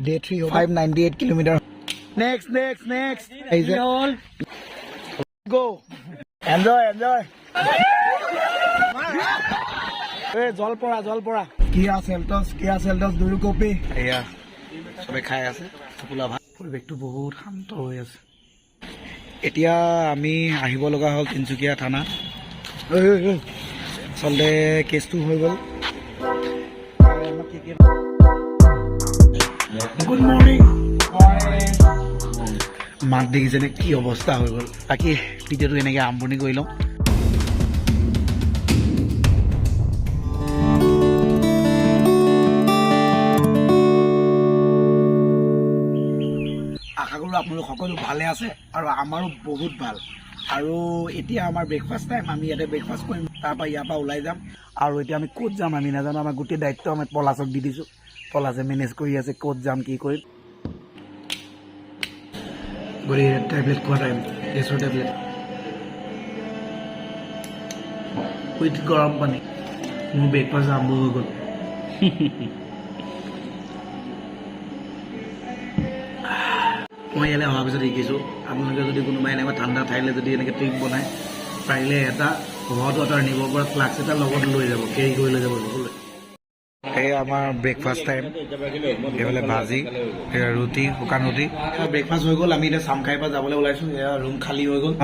Day 3 598 kilometer. Next. Go. Enjoy. Hey, jol pora. Kia Seltos, do you copy? Yeah. সবে খাই আছে ফুলা ভাত পৰিৱেশটো বহুত শান্ত হৈ আছে এতিয়া আমি আহিব লগা হ'ল তিনচুকীয়া থানা আচলতে কেছটো হৈ গ'ল গুড মৰ্নিং মাক দেখিছেনে কি অৱস্থা হৈ গ'ল বাকী ভিডিঅ'টো এনেকৈ আৰম্ভণি কৰি লওঁ আপোনালোক সকলো ভালে আছে আৰু আমাৰো বহুত ভাল আৰু এতিয়া আমাৰ ব্ৰেকফাষ্ট টাইম আমি ইয়াতে ব্ৰেকফাষ্ট কৰিম তাৰপৰা ইয়াৰ পৰা ওলাই যাম আৰু এতিয়া আমি ক'ত যাম আমি নাজানো আমাৰ গোটেই দায়িত্ব আমি পলাশক দি দিছোঁ পলাশে মেনেজ কৰি আছে ক'ত যাম কি কৰিম গৰি টেবলেট খোৱা টাইম গেছৰ টেবলেট উইথ গৰম পানী মোৰ ব্ৰেকফাষ্ট আৰম্ভ হৈ গ'ল মই ইয়ালৈ অহাৰ পিছত শিকিছোঁ আপোনালোকে যদি কোনোবাই এনেকুৱা ঠাণ্ডা ঠাইলৈ যদি এনেকৈ ট্ৰিপ বনায় পাৰিলে এটা হট ৱাটাৰ নিব পৰা ফ্লাক্স এটা লগত লৈ যাব কেৰি কৰি লৈ যাব সকলোৱে এই আমাৰ ব্ৰেকফাষ্ট টাইম এইফালে ভাজি ৰুটি শুকান ৰুটি ব্ৰেকফাষ্ট হৈ গ'ল আমি এতিয়া চামখাইৰ পৰা যাবলৈ ওলাইছোঁ এয়া ৰুম খালী হৈ গ'ল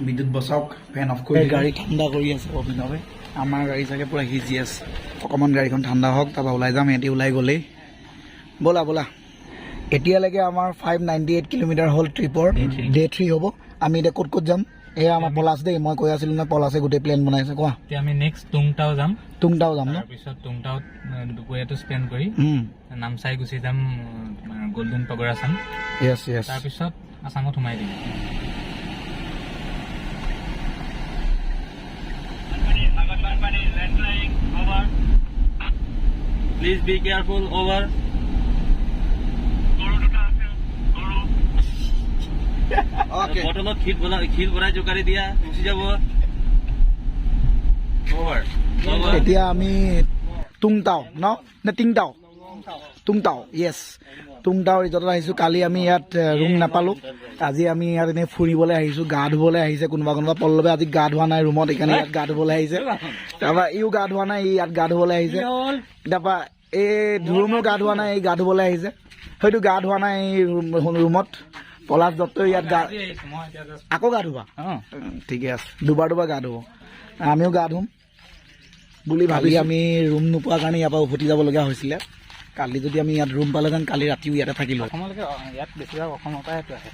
বিদ্যুৎ বচাওক ফেন অফ কৰি গাড়ী ঠাণ্ডা কৰি আছে অভিনৱে আমাৰ গাড়ী চাগে পূৰা সিজি আছে অকণমান গাড়ীখন ঠাণ্ডা হওক তাৰপৰা ওলাই যাম সিহঁতি ওলাই গ'লেই ব'লা এতিয়ালৈকে আমাৰ 598 কিলোমিটাৰ হ'ল ট্ৰিপৰ ডে 3 হ'ব আমি এতিয়া ক'ত যাম এয়া আমাৰ পলাশ দেই মই কৈ আছিলোঁ নহয় পলাশে গোটেই প্লেন বনাইছে কোৱা এতিয়া আমি নেক্সট তুংটাও যাম ন তাৰপিছত তুংটাওত দুপৰীয়াটো স্পেণ্ড কৰি নামচাই গুচি যাম গল্ডেন পগৰা চাম তাৰপিছত আসামত সোমাই দিম প্লিজ বি কেয়াৰফুল অভাৰ বটলত ক্ষীৰ ভৰাই জোকাৰি দিয়া গুচি যাব এতিয়া আমি তুংটাও নে তুংটাও য়েছ তুংটাও ৰিজৰ্টত আহিছোঁ কালি আমি ইয়াত ৰুম নাপালোঁ আজি আমি ইয়াত এনেই ফুৰিবলৈ আহিছোঁ গা ধুবলৈ আহিছে কোনোবা পল্লৱে আজি গা ধোৱা নাই ৰুমত সেইকাৰণে ইয়াত গা ধুবলৈ আহিছে তাৰপৰা ইও গা ধোৱা নাই ই ইয়াত গা ধুবলৈ আহিছে তাৰপৰা এই ৰুমেও গা ধোৱা নাই এই গা ধুবলৈ আহিছে হয়তো গা ধোৱা নাই এই ৰুমত পলাশ দত্তই ইয়াত আকৌ গা ধুবা ঠিকে আছে দুবাৰ গা ধুব আমিও গা ধুম বুলি ভাবি আমি ৰুম নোপোৱাৰ কাৰণে ইয়াৰ পৰা উভতি যাবলগীয়া হৈছিলে কালি যদি আমি ইয়াত ৰুম পালেহেঁতেন কালি ৰাতিও ইয়াতে থাকিলোঁ ইয়াত বেছিভাগ অসমৰ পৰাই আহে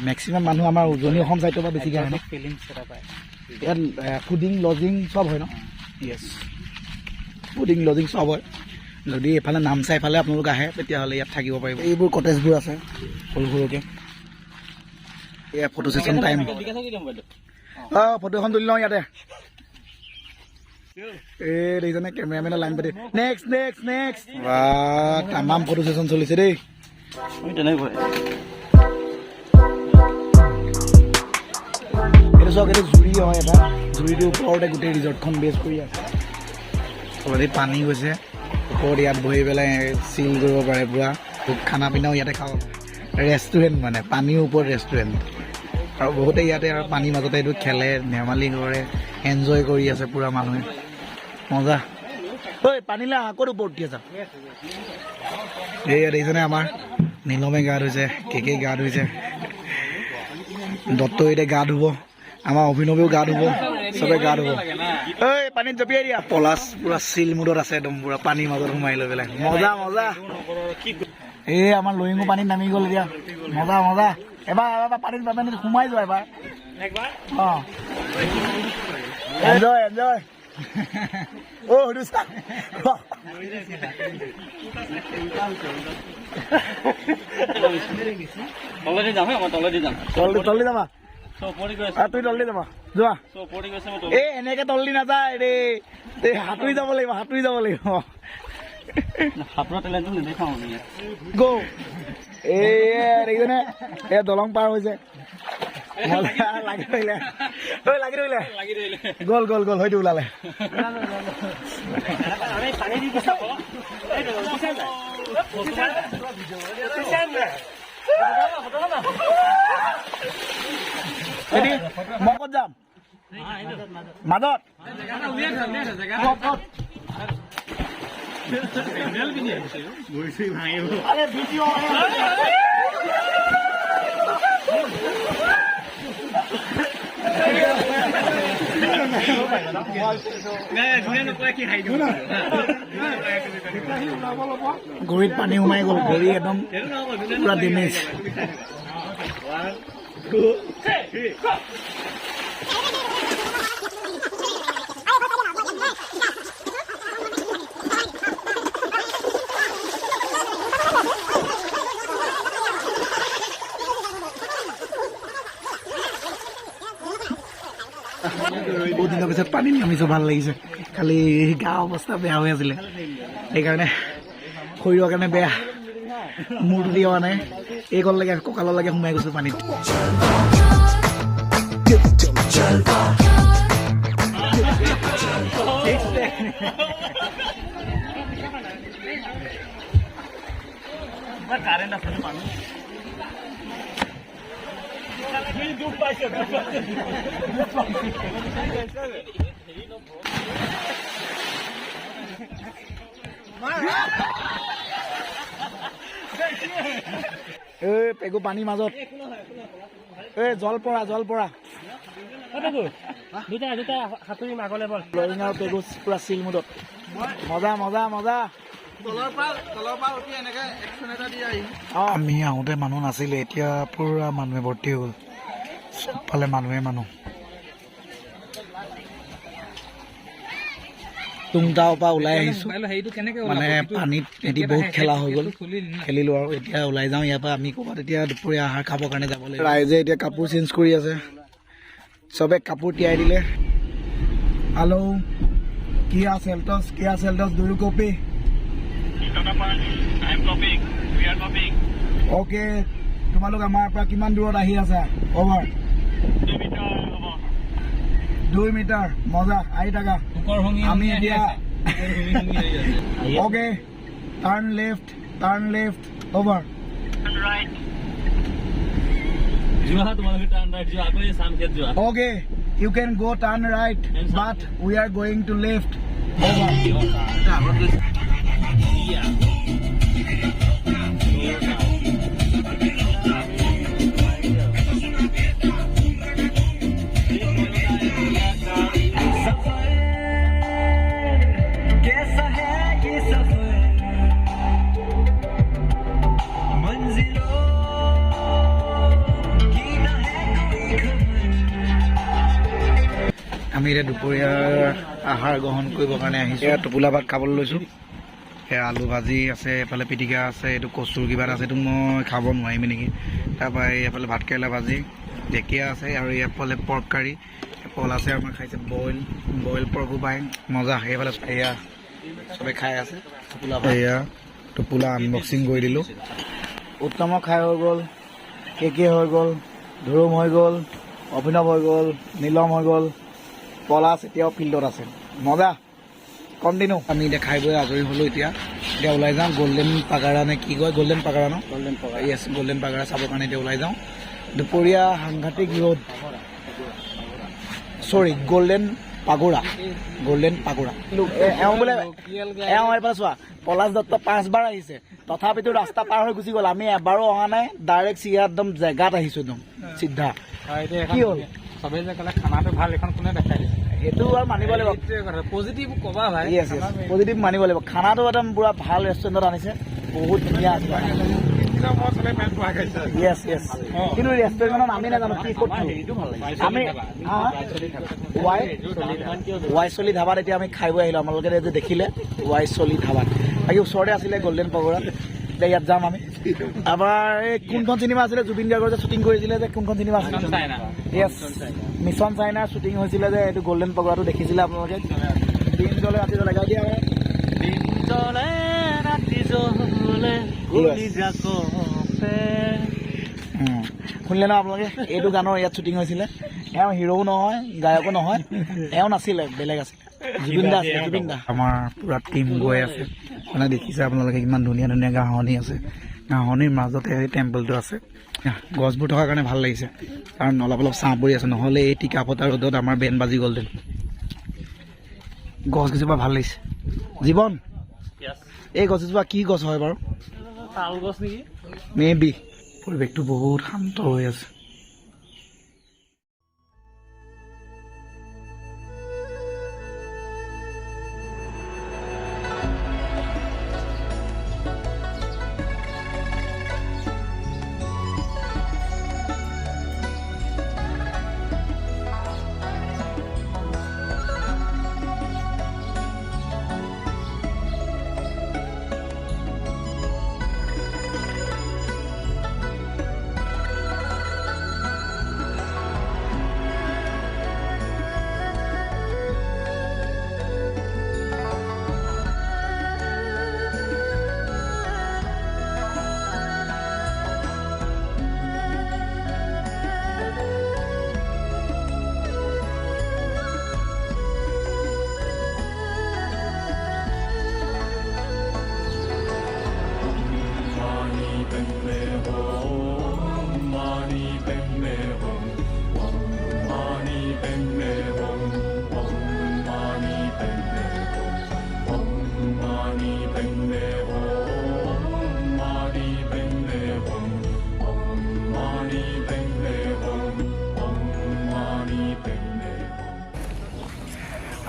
মেক্সিমাম মানুহ আমাৰ উজনি অসম ছাইডৰ পৰা বেছিকৈ আহে ফিলিংছ এটা পায় ইয়াত ফুডিং লজিং চব হয় ন য়েছ ফুডিং লজিং চব হয় যদি এইফালে নামচাই ফালে আপোনালোক আহে তেতিয়াহ'লে ইয়াত থাকিব পাৰিব এইবোৰ কটেজবোৰ আছে সৰু সৰুকৈ এয়া ফটো ছেশ্যন টাইম ফটো এখন তুলি লওঁ ইয়াতে এই দেখিছেনে কেমেৰামেনে লাইন পাতি নেক্সট বা তামাম ফটো ছেশ্যন চলিছে দেই এইটো চাওক এইটো জুৰি হয় এটা জুৰিটোৰ ওপৰতে গোটেই ৰিজৰ্টখন বেছ কৰি আছে অলৰেডি পানী গৈছে ওপৰত ইয়াত বহি পেলাই চিল কৰিব পাৰে পূৰা খানা পিনাও ইয়াতে খাব ৰেষ্টুৰেণ্ট মানে পানীৰ ওপৰত ৰেষ্টুৰেণ্ট আৰু বহুতে ইয়াতে আৰু পানীৰ মাজতে এইটো খেলে ধেমালি কৰে এনজয় কৰি আছে পূৰা মানুহে মজা ঐ পানীলে ক'ত ওপৰত উঠি আছা এয়া দেখিছেনে আমাৰ নীলমে গা ধুইছে কেকে গা ধুইছে দত্ত এতিয়া গা ধুব আমাৰ অভিনৱেও গা ধুব চবে গা ধুব ঐ পানীত জঁপিয়াই দিয়া পলাশ পূৰা চিল মুডত আছে একদম পূৰা পানীৰ মাজত সোমাই লৈ পেলাই মজা এই আমাৰ লৰিঙো পানীত নামি গ'ল এতিয়া মজা এবাৰ পানীত সোমাই যোৱা এবাৰ অঁ এনজয় সেইটো চা তলেদি যাবা তুই তলদি যাবা যোৱা এই এনেকে তলদি নাযায় ৰে সাঁতুৰি যাব লাগিব গো দেখিছেনে এই দলং পাৰ হৈছে লাগি ধৰিলে গ'ল হয়তো ওলালে মই ক'ত যাম মাজত গৰিত পানী সোমাই গ'ল গৰি একদম পুৰা ডেমেজ বহুত দিনৰ পিছত পানী নামিছো ভাল লাগিছে খালি গা অৱস্থা বেয়া হৈ আছিলে সেইকাৰণে শৰীৰৰ কাৰণে বেয়া মূৰটো দি অহা নাই এই কললৈকে কঁকাললৈকে সোমাই গৈছো পানীত কাৰেণ্ট আছে মানুহ পেগু পানী মাজত জল পৰা পেগু পুৰা চিল মুদত মজা মজা মজা আমি আহোঁতে মানুহ নাছিলে এতিয়া পুৰা মানুহে ভৰ্তি হৈ গ'ল চবফালে মানুহে মানুহ তুংটাও পৰা ওলাই আহিছো মানে পানীত এটি বহুত খেলা হৈ গ'ল খেলিলো আৰু এতিয়া ওলাই যাওঁ ইয়াৰ পৰা আমি ক'ৰবাত এতিয়া দুপৰীয়া আহাৰ খাবৰ কাৰণে যাব লাগিব ৰাইজে এতিয়া কাপোৰ চেঞ্জ কৰি আছে চবে কাপোৰ তিয়াই দিলে হেল্ল' কিয়া চেল্টছ ডু ইউ কপি অ'কে তোমালোক আমাৰ পৰা কিমান দূৰত আহি আছা অভাৰ 2 মিটাৰ মজা আহি থাকা আমি এতিয়া okay turn left over okay you can go' turn right but we are going to left over আমি এতিয়া দুপৰীয়াৰ আহাৰ গ্ৰহণ কৰিবৰ কাৰণে আহিছোঁ এয়া টোপোলা ভাত খাবলৈ লৈছোঁ সেয়া আলু ভাজি আছে এফালে পিটিকা আছে এইটো কচুৰ কিবা এটা আছে এইটো মই খাব নোৱাৰিম নেকি তাৰপৰা এইফালে ভাতকেৰেলা ভাজি ঢেকীয়া আছে আৰু এইফালে পৰ্ক কাৰী পল আছে আমাৰ খাইছে বইল পৰ্কো পায় মজা সেইফালে এয়া চবে খাই আছে টোপোলা এয়া টোপোলা আনবক্সিং কৰি দিলোঁ উত্তমক খাই হৈ গ'ল কেকে হৈ গ'ল ধুৰুম হৈ গ'ল অভিনৱ হৈ গ'ল নীলম হৈ গ'ল পলাছ এতিয়াও ফিল্ডত আছে মজা কণ্টিনিউ আমি এতিয়া খাই বৈ আজৰি হ'লোঁ এতিয়া ওলাই যাওঁ গল্ডেন পাগাৰা নে কি কয় গল্ডেন পাগাৰা ন য়েছ গল্ডেন পাগাৰা চাবৰ কাৰণে এতিয়া ওলাই যাওঁ দুপৰীয়া সাংঘাতিক ৰ'দ চৰি গল্ডেন পাগোৰা এওঁ বোলে এওঁ এইফালে চোৱা পলাশ দত্ত 5 বাৰ আহিছে তথাপিতো ৰাস্তা পাৰ হৈ গুচি গ'ল আমি এবাৰো অহা নাই ডাইৰেক্ট চিধা একদম জেগাত আহিছোঁ একদম চিধা কি হ'ল চবেই যে ক'লে খানাটো ভাল এখন কোনে দেখাই দিছে সেইটো আৰু মানিব লাগিব পজিটিভ ক'বা ভাই পজিটিভ মানিব লাগিব খানাটো একদম পুৰা ভাল ৰেষ্টুৰেণ্টত আনিছে বহুত ধুনীয়া আছে কিন্তু ৰেষ্টুৰেণ্টত আমি নাজানো কি ক'ত আমি ৱাইচলি ধাবাত এতিয়া আমি খাই বৈ আহিলোঁ আপোনালোকে যে দেখিলে ৱাইচলি ধাবাত বাকী ওচৰতে আছিলে গল্ডেন পগোৰা এতিয়া ইয়াত যাম আমি আমাৰ এই কোনখন চিনেমা আছিলে জুবিন গাৰ্গৰ যে শ্বুটিং কৰিছিলে যে কোনখন চিনেমা আছিলে য়েছ মিছন চাইনাৰ শ্বুটিং হৈছিলে যে এইটো গল্ডেন পগোৰাটো দেখিছিলে আপোনালোকে দিন জ্বলে ৰাতি জ্বলে গাই দিয়া শুনিলে ন আপোনালোকে এইটো গানৰ ইয়াত শ্বুটিং হৈছিলে এওঁ হিৰোও নহয় গায়কো নহয় এওঁ নাছিলে বেলেগ আছিলে জুবিন দা আমাৰ পুৰা টিম গৈ আছে মানে দেখিছে আপোনালোকে কিমান ধুনীয়া ধুনীয়া ঘাঁহনি আছে ঘাঁহনিৰ মাজতে এই টেম্পলটো আছে। গছবোৰ থকাৰ কাৰণে ভাল লাগিছে, কাৰণ অলপ অলপ ছাঁ পৰি আছে, নহ'লে এই টিকাফটা ৰ'দত আমাৰ বেন বাজি গ'লহেঁতেন। গছকেইজোপা ভাল লাগিছে। জীৱন, এই গছজোপা কি গছ হয় বাৰু? তাল গছ নেকি? May be. পৰিৱেশটো বহুত শান্ত হৈ আছে।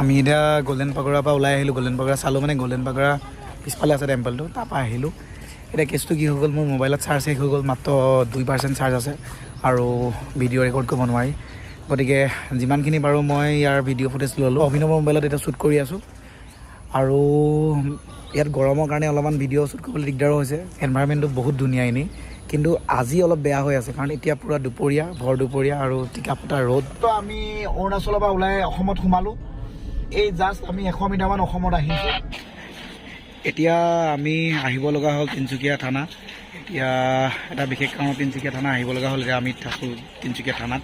আমি এতিয়া গল্ডেন পাগোৰাৰ পৰা ওলাই আহিলোঁ। গল্ডেন পাগোৰা চালোঁ, মানে গল্ডেন পাগোৰা পিছফালে আছে টেম্পলটো, তাৰপৰা আহিলোঁ। এতিয়া কেছটো কি হৈ গ'ল, মোৰ মোবাইলত চাৰ্জ শেষ হৈ গ'ল, মাত্ৰ 2% চাৰ্জ আছে আৰু ভিডিঅ' ৰেকৰ্ড কৰিব নোৱাৰি। গতিকে যিমানখিনি পাৰোঁ মই ইয়াৰ ভিডিঅ' ফুটেজ ল'লোঁ। অভিনৱৰ মোবাইলত এতিয়া শ্বুট কৰি আছোঁ, আৰু ইয়াত গৰমৰ কাৰণে অলপমান ভিডিঅ' শ্বুট কৰিবলৈ দিগদাৰো হৈছে। এনভাইৰমেণ্টটো বহুত ধুনীয়া এনেই, কিন্তু আজি অলপ বেয়া হৈ আছে, কাৰণ এতিয়া পূৰা দুপৰীয়া, ভৰ দুপৰীয়া আৰু টিকাফটা ৰ'দ। তো আমি অৰুণাচলৰ পৰা ওলাই অসমত সোমালোঁ। এই জাষ্ট আমি 100 মিটাৰমান অসমত আহিছোঁ। এতিয়া আমি আহিব লগা হ'ল তিনিচুকীয়া থানা। এতিয়া এটা বিশেষ কাৰণত তিনিচুকীয়া থানা আহিব লগা হ'ল। এতিয়া আমি থাকোঁ তিনিচুকীয়া থানাত।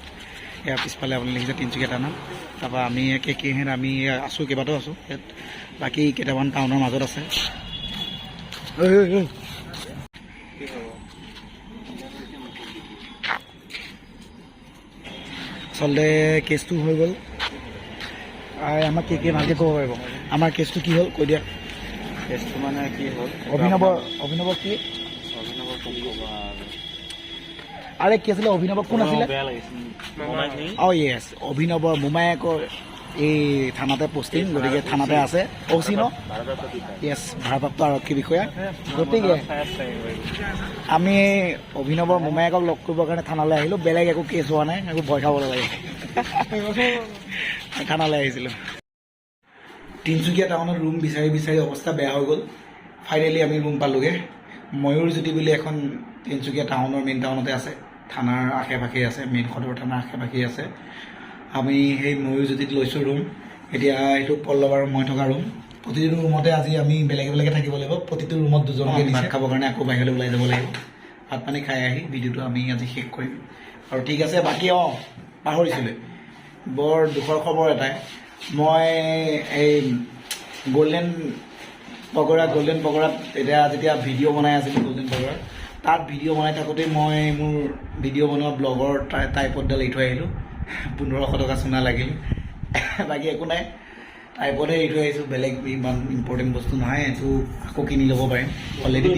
ইয়াৰ পিছফালে আপুনি লিখিছে তিনিচুকীয়া থানা। তাৰপৰা আমি কেহেঁত আমি আছোঁ, কেইবাটাও আছোঁ ইয়াত, বাকী কেইটামান টাউনৰ মাজত আছে। আচলতে কেছটো হৈ গ'ল, আমাক কে ভালকৈ ক'ব পাৰিব আমাৰ কেছটো কি হ'ল, কৈ দিয়া। কেছটো মানে কি হ'ল, অভিনৱ কি? আৰে কি আছিলে, অভিনৱক কোন আছিলে? অঁ য়েছ, অভিনৱৰ মোমায়েকৰ এই থানাতে পষ্টিং, গতিকে থানাতে আছে অচি ন? য়েছ, ভাৰপ্ৰাপ্ত আৰক্ষী বিষয়া। গতিকে আমি অভিনৱৰ মোমায়েকক লগ কৰিবৰ কাৰণে থানালৈ আহিলোঁ। বেলেগ একো কেছ হোৱা নাই, একো ভয় খাব নালাগে। থানালৈ আহিছিলোঁ। তিনিচুকীয়া টাউনত ৰুম বিচাৰি বিচাৰি অৱস্থা বেয়া হৈ গ'ল। ফাইনেলি আমি ৰুম পালোঁগৈ। ময়ূৰজ্যোতি বুলি এখন তিনিচুকীয়া টাউনৰ মেইন টাউনতে আছে, থানাৰ আশে পাশে আছে, মেইন সদৰ থানাৰ আশে পাশে আছে। আমি সেই ময়ূৰজ্যোতিত লৈছোঁ ৰুম। এতিয়া এইটো পল্লৱ আৰু মই থকা ৰুম। প্ৰতিটো ৰুমতে আজি আমি বেলেগে বেলেগে থাকিব লাগিব। প্ৰতিটো ৰুমত দুজনকৈ ভাত খাবৰ কাৰণে আকৌ বাহিৰলৈ ওলাই যাব লাগিব। ভাত পানী খাই আহি ভিডিঅ'টো আমি আজি শেষ কৰিম। আৰু ঠিক আছে, বাকী পাহৰিছিলোঁ, বৰ দুখৰ খবৰ এটাই, মই এই গল্ডেন পগোৰাত যেতিয়া ভিডিঅ' বনাই আছিলোঁ, গল্ডেন পগোৰাত তাত ভিডিঅ' বনাই থাকোঁতেই মই মোৰ ভিডিঅ' বনোৱা ব্লগৰ ট্ৰাইপডডাল এৰি থৈ আহিলোঁ। 1500 টকা চোনা লাগিল। বাকী একো নাই, ট্ৰাইপডহে এৰি থৈ আহিছোঁ। বেলেগ ইমান ইম্পৰ্টেণ্ট বস্তু নহয়, এইটো আকৌ কিনি ল'ব পাৰিম। অলৰেডি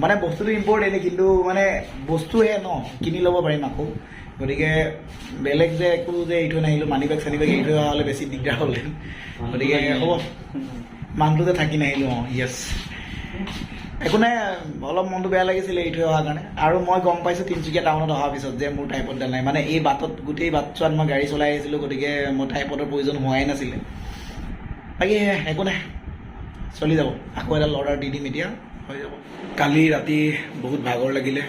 মানে বস্তুটো ইম্পৰ্টেণ্ট, কিন্তু মানে বস্তুহে ন, কিনি ল'ব পাৰিম আকৌ। গতিকে বেলেগ যে একো যে এৰি থৈ নাহিলোঁ, মানি বেগ চানি বেগ এৰি থৈ অহা হ'লে বেছি দিগদাৰ হ'লহেঁতেন। গতিকে হ'ব, মানুহটো যে থাকি নাহিলোঁ। য়েছ, একো নাই, অলপ মনটো বেয়া লাগিছিলে এৰি থৈ অহাৰ কাৰণে। আৰু মই গম পাইছোঁ তিনিচুকীয়া টাউনত অহাৰ পিছত যে মোৰ ট্ৰাইপডডাল নাই। মানে এই গোটেই বাটছোৱাত মই গাড়ী চলাই আহিছিলোঁ, গতিকে মই ট্ৰাইপডৰ প্ৰয়োজন হোৱাই নাছিলে। বাকী একো নাই, চলি যাব। আকৌ এডাল অৰ্ডাৰ দি দিম, এতিয়া হৈ যাব। কালি ৰাতি বহুত ভাগৰ লাগিলে,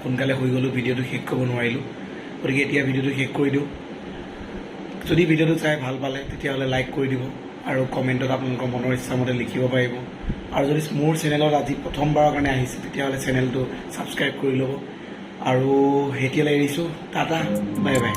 সোনকালে শুই গ'লোঁ, ভিডিঅ'টো শেষ কৰিব নোৱাৰিলোঁ। গতিকে এতিয়া ভিডিঅ'টো শেষ কৰি দিওঁ। যদি ভিডিঅ'টো চাই ভাল পালে তেতিয়াহ'লে লাইক কৰি দিব, আৰু কমেণ্টত আপোনালোকৰ মনৰ ইচ্ছামতে লিখিব পাৰিব। আৰু যদি মোৰ চেনেলত আজি প্ৰথমবাৰৰ কাৰণে আহিছে, তেতিয়াহ'লে চেনেলটো ছাবস্ক্ৰাইব কৰি ল'ব। আৰু এতিয়ালৈ এৰিছোঁ, টাটা, বাই বাই।